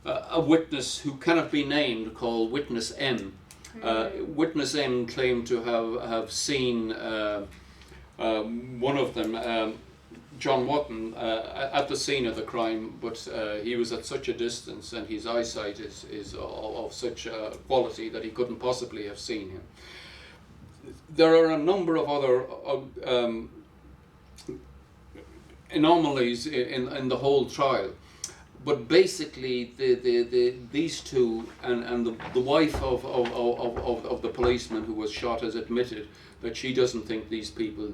a witness who cannot be named called Witness M. Witness M claimed to have seen one of them, John Watton, at the scene of the crime, but he was at such a distance and his eyesight is of such quality that he couldn't possibly have seen him. There are a number of other anomalies in the whole trial, but basically these two and the wife of the policeman who was shot has admitted that she doesn't think these people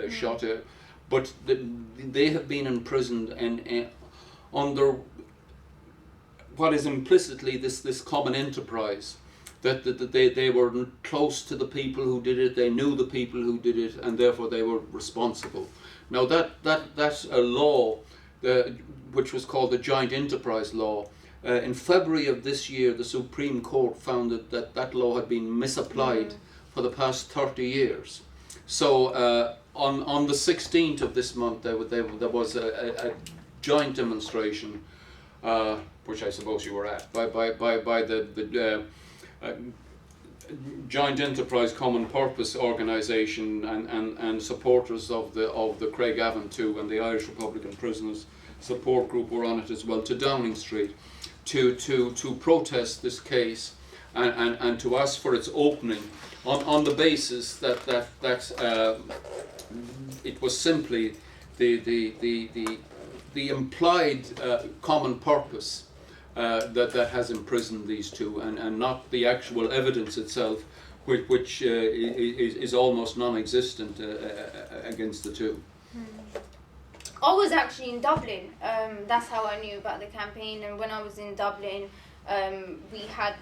shot her, but they have been imprisoned and under what is implicitly this common enterprise, that they were close to the people who did it, they knew the people who did it, and therefore they were responsible. Now that's a law which was called the Joint Enterprise Law. In February of this year, the Supreme Court found that law had been misapplied for the past 30 years. So on the 16th of this month, there was a joint demonstration, which I suppose you were at, by the Joint Enterprise Common Purpose organisation and supporters of the Craigavon 2 and the Irish Republican Prisoners Support Group were on it as well, to Downing Street, to protest this case and to ask for its opening on the basis that it was simply the implied common purpose that has imprisoned these two, and not the actual evidence itself, which is almost non-existent against the two. I was actually in Dublin. That's how I knew about the campaign. And when I was in Dublin, we had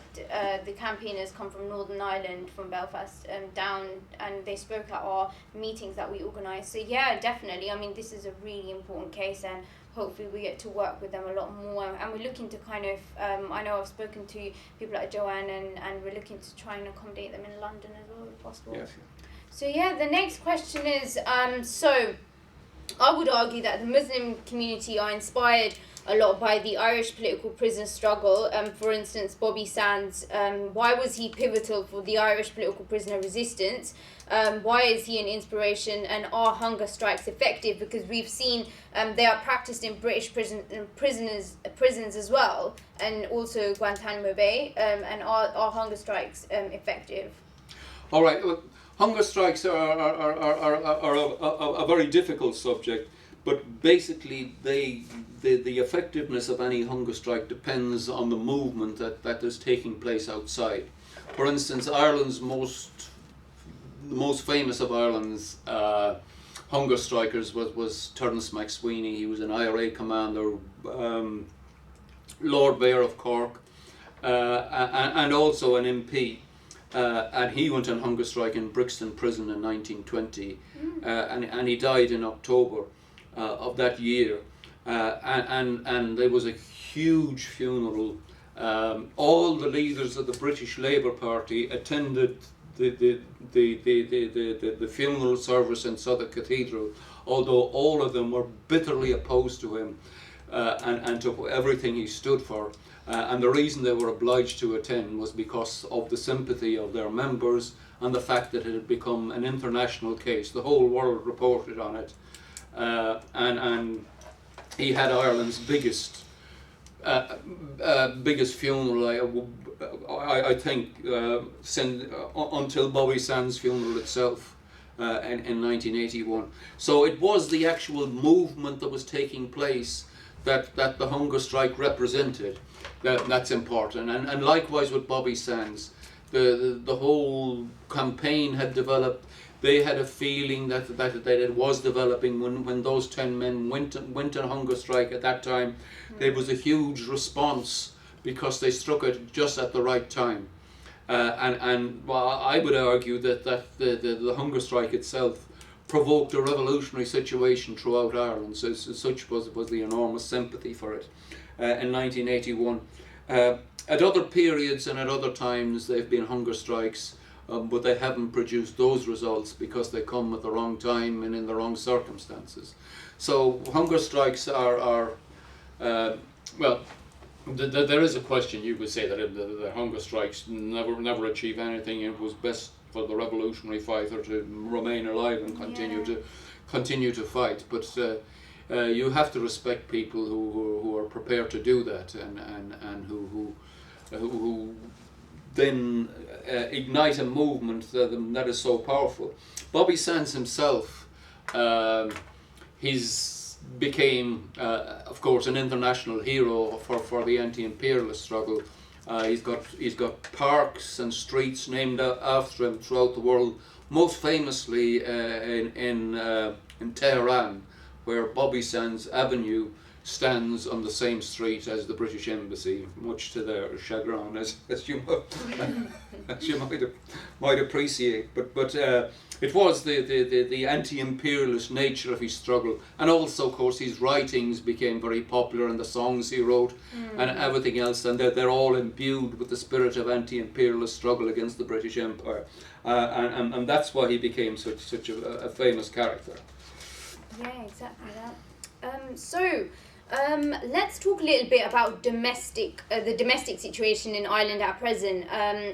the campaigners come from Northern Ireland, from Belfast, down, and they spoke at our meetings that we organised. So yeah, definitely. I mean, this is a really important case, and hopefully we get to work with them a lot more. And we're looking to kind of, I know I've spoken to people like Joanne, and we're looking to try and accommodate them in London as well if possible. Yes. So yeah, the next question is, so I would argue that the Muslim community are inspired a lot by the Irish political prisoner struggle. For instance, Bobby Sands, why was he pivotal for the Irish political prisoner resistance? Why is he an inspiration, and are hunger strikes effective? Because we've seen they are practiced in British prisons as well, and also Guantanamo Bay, and are hunger strikes effective? All right. Well, hunger strikes are a very difficult subject, but basically the effectiveness of any hunger strike depends on the movement that is taking place outside. For instance, Ireland's most famous of Ireland's hunger strikers was Terence MacSweeney. He was an IRA commander, Lord Mayor of Cork, and also an MP. And he went on hunger strike in Brixton Prison in 1920, and he died in October of that year. And there was a huge funeral. All the leaders of the British Labour Party attended the funeral service in Southwark Cathedral, although all of them were bitterly opposed to him and to everything he stood for. And the reason they were obliged to attend was because of the sympathy of their members and the fact that it had become an international case. The whole world reported on it, and he had Ireland's biggest funeral, I think, until Bobby Sands' funeral itself in 1981. So it was the actual movement that was taking place that the hunger strike represented. That's important, and likewise with Bobby Sands, the whole campaign had developed. They had a feeling that it was developing when those 10 men went on hunger strike at that time. There was a huge response because they struck it just at the right time, and well, I would argue that the hunger strike itself provoked a revolutionary situation throughout Ireland. So such was the enormous sympathy for it in 1981. At other periods and at other times there have been hunger strikes, but they haven't produced those results because they come at the wrong time and in the wrong circumstances. So hunger strikes are well, There is a question. You would say that the hunger strikes never achieve anything. It was best for the revolutionary fighter to remain alive and continue to fight. But you have to respect people who are prepared to do that, and who then ignite a movement that is so powerful. Bobby Sands himself, he's became, of course, an international hero for the anti-imperialist struggle. He's got parks and streets named after him throughout the world. Most famously in Tehran, where Bobby Sands Avenue stands on the same street as the British Embassy, much to their chagrin, as you might appreciate. But it was the anti-imperialist nature of his struggle, and also, of course, his writings became very popular, and the songs he wrote, and everything else, and they're all imbued with the spirit of anti-imperialist struggle against the British Empire, and that's why he became such a famous character. Yeah, exactly that. Let's talk a little bit about the domestic situation in Ireland at present.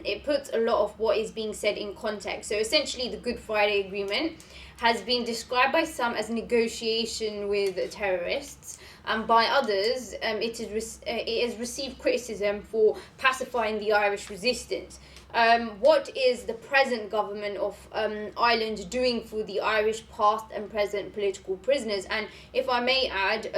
It puts a lot of what is being said in context. So essentially, the Good Friday Agreement has been described by some as negotiation with terrorists, and by others, it has received criticism for pacifying the Irish resistance. What is the present government of Ireland doing for the Irish past and present political prisoners? And if I may add,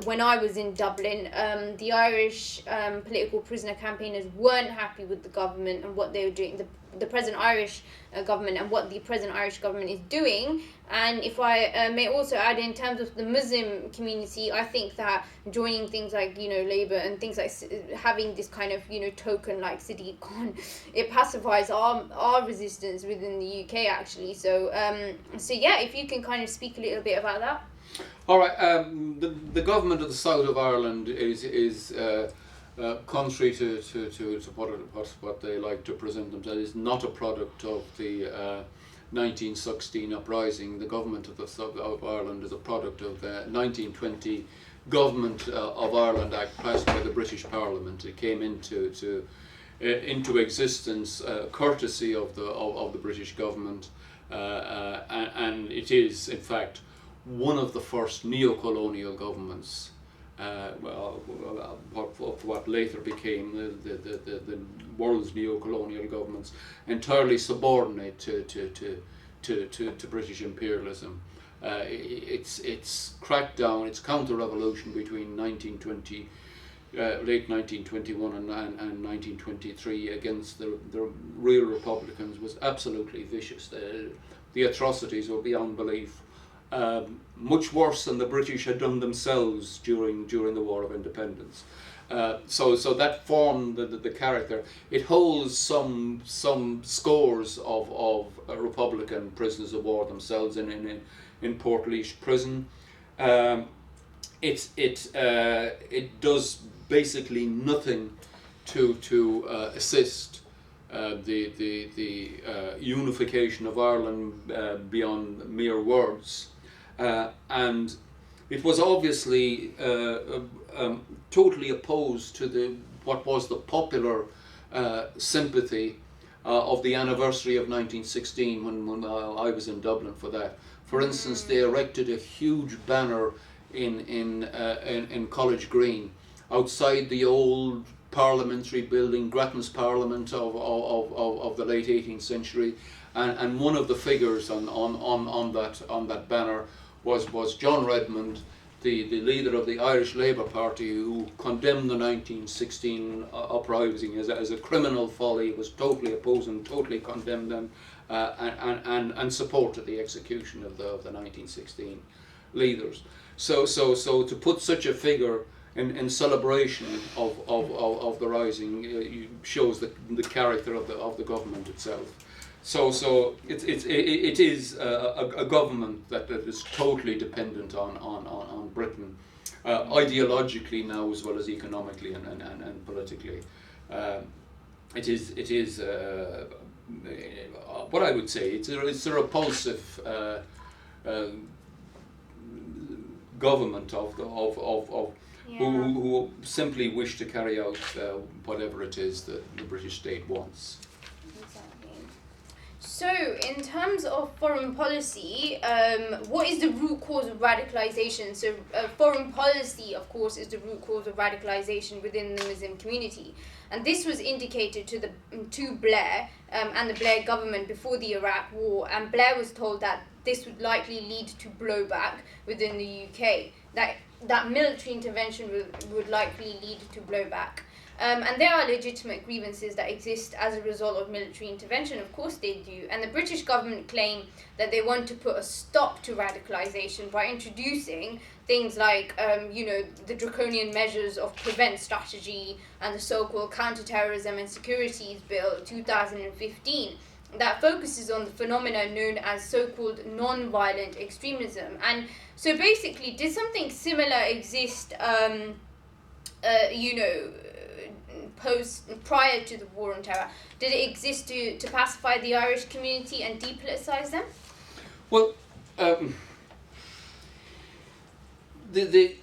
when I was in Dublin, the Irish political prisoner campaigners weren't happy with the government and what they were doing, the present Irish government and what the present Irish government is doing. And if I may also add, in terms of the Muslim community, I think that joining things like, Labour and things like having this kind of, token like Sadiq Khan, it pacifies our resistance within the UK actually. So yeah, if you can kind of speak a little bit about that. All right. The government of the south of Ireland is contrary to what they like to present themselves, is not a product of the 1916 uprising. The government of the south of Ireland is a product of the 1920 Government of Ireland Act passed by the British Parliament. It came into existence courtesy of the British government, and it is in fact one of the first neo-colonial governments. What later became the world's neo-colonial governments, entirely subordinate to British imperialism. Its crackdown, its counter-revolution between 1920, late 1921 and 1923 against the real Republicans was absolutely vicious. The atrocities were beyond belief. Much worse than the British had done themselves during the War of Independence. So that formed the character. It holds some scores of Republican prisoners of war themselves in Portlaoise prison. It does basically nothing to assist the unification of Ireland beyond mere words. And it was obviously totally opposed to what was the popular sympathy of the anniversary of 1916 when I was in Dublin for that. For instance, they erected a huge banner in College Green outside the old parliamentary building, Grattan's Parliament of the late 18th century, and one of the figures on that banner was John Redmond, the leader of the Irish Labour Party, who condemned the 1916 uprising as a criminal folly, was totally opposed and totally condemned them, and supported the execution of the 1916 leaders. So to put such a figure in celebration of the rising shows the character of the government itself. So it is a government that is totally dependent on Britain, ideologically now as well as economically and politically. It is what I would say. It's a repulsive government of who simply wish to carry out whatever it is that the British state wants. Exactly. So, in terms of foreign policy, what is the root cause of radicalization? So, foreign policy, of course, is the root cause of radicalization within the Muslim community. And this was indicated to Blair and the Blair government before the Iraq War. And Blair was told that this would likely lead to blowback within the UK. That military intervention would likely lead to blowback. And there are legitimate grievances that exist as a result of military intervention, of course they do. And the British government claim that they want to put a stop to radicalisation by introducing things like, the draconian measures of prevent strategy and the so-called Counter-Terrorism and Securities Bill 2015 that focuses on the phenomena known as so-called non-violent extremism. And so basically, did something similar exist, prior to the War on Terror? Did it exist to pacify the Irish community and depoliticize them? Well, the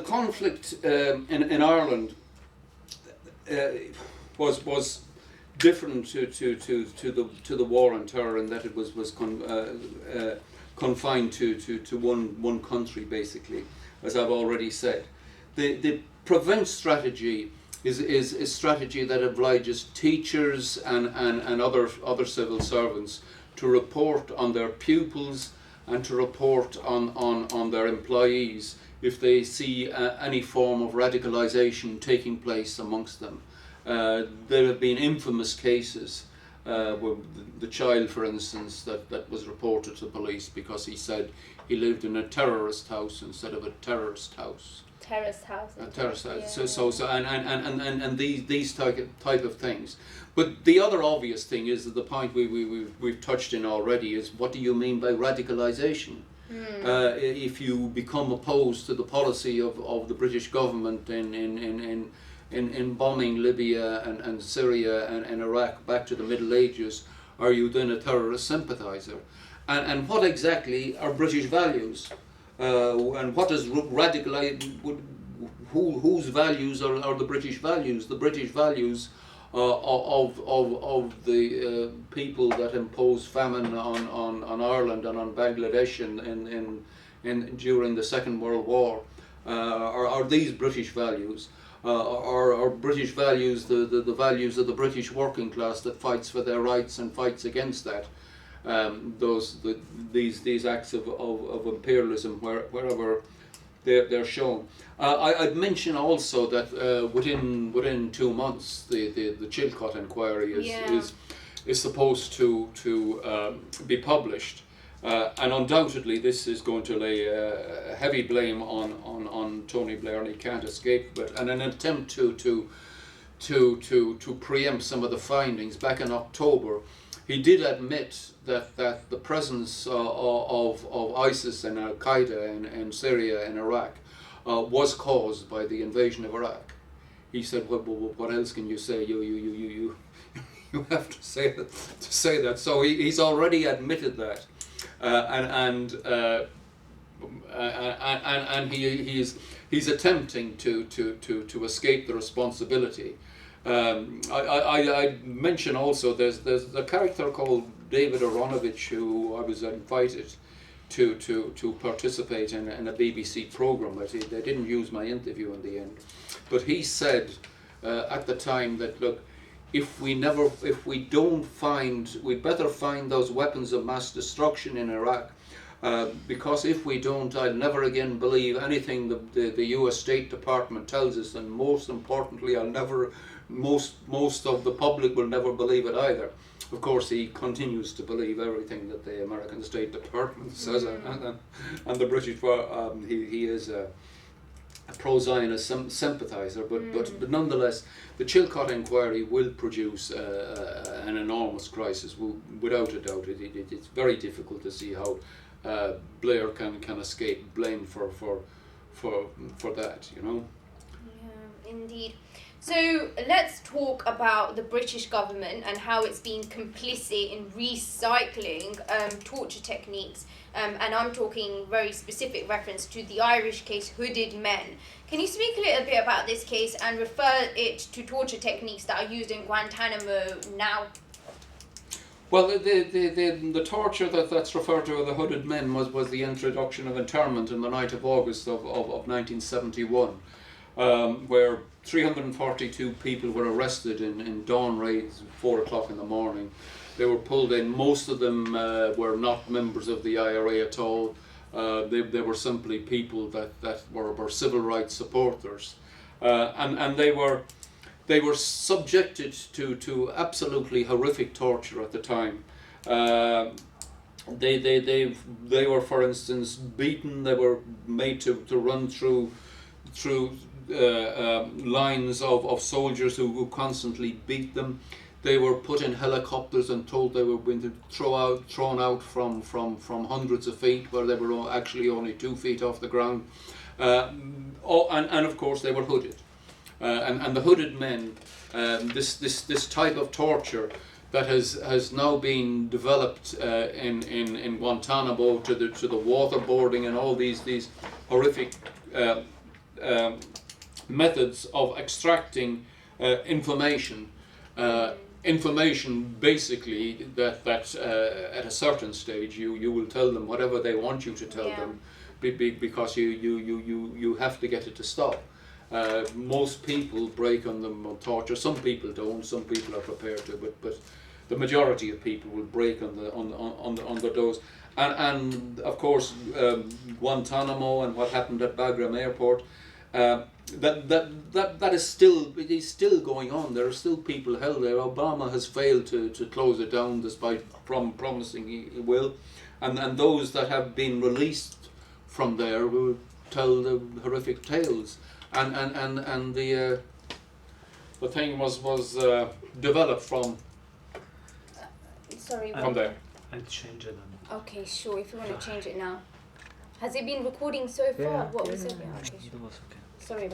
conflict in Ireland was different to the War on Terror in that it was confined to one country, basically, as I've already said. The prevent strategy is a strategy that obliges teachers and other civil servants to report on their pupils and to report on their employees if they see any form of radicalisation taking place amongst them. There have been infamous cases where the child, for instance, that was reported to police because he said he lived in a terrorist house instead of a terrorist house. Terrorist house. A terrorist house. Yeah. So and these type of things. But the other obvious thing is that the point we've touched in already is, what do you mean by radicalisation? If you become opposed to the policy of the British government in bombing Libya and Syria and Iraq back to the Middle Ages, are you then a terrorist sympathiser? And what exactly are British values? And what is whose values are the British values? The British values of the people that imposed famine on Ireland and on Bangladesh during the Second World War. Are these British values? Are British values the values of the British working class that fights for their rights and fights against that? These acts of imperialism wherever they're shown. I'd mention also that within 2 months the Chilcot inquiry is supposed to be published, and undoubtedly this is going to lay a heavy blame on Tony Blair, and he can't escape. But and an attempt to preempt some of the findings. Back in October, he did admit that the presence of ISIS and Al Qaeda in Syria and Iraq was caused by the invasion of Iraq. He said, well, what else can you say? You have to say that. So he's already admitted that, and he's attempting to escape the responsibility. I mention also there's a character called David Aronovich, who I was invited to participate in a BBC programme. They didn't use my interview in the end, but he said at the time that, look, if we better find those weapons of mass destruction in Iraq, because if we don't, I'll never again believe anything the US State Department tells us, and most importantly, most of the public will never believe it either. Of course, he continues to believe everything that the American State Department says, and the British. He is a pro-Zionist sympathiser, but nonetheless, the Chilcot inquiry will produce an enormous crisis, without a doubt. It's very difficult to see how Blair can escape blame for that. Yeah, indeed. So let's talk about the British government and how it's been complicit in recycling torture techniques. And I'm talking very specific reference to the Irish case, Hooded Men. Can you speak a little bit about this case and refer it to torture techniques that are used in Guantanamo now? Well, the torture that's referred to as the Hooded Men was the introduction of internment in the night of August of 1971, where 342 people were arrested in dawn raids, 4 o'clock in the morning. They were pulled in. Most of them were not members of the IRA at all. They were simply people that were civil rights supporters, and they were subjected to absolutely horrific torture at the time. They were, for instance, beaten. They were made to run through lines of soldiers who constantly beat them. They were put in helicopters and told they were going to thrown out from hundreds of feet, where they were actually only 2 feet off the ground. And of course they were hooded. And the Hooded Men, this type of torture that has now been developed in Guantanamo, to the waterboarding and all these horrific methods of extracting information. Information basically that at a certain stage you will tell them whatever they want you to tell them, because you have to get it to stop. Most people break on them on torture. Some people don't. Some people are prepared to, but the majority of people will break on the dose. And of course, Guantanamo and what happened at Bagram Airport. That is still going on. There are still people held there. Obama has failed to close it down, despite promising he will. And those that have been released from there will tell the horrific tales. And the thing was developed from there. I'd change it. Okay, sure. If you want to change it now. Has it been recording so far? Yeah, What was it? yeah. Okay, sure. It was okay. Sorry about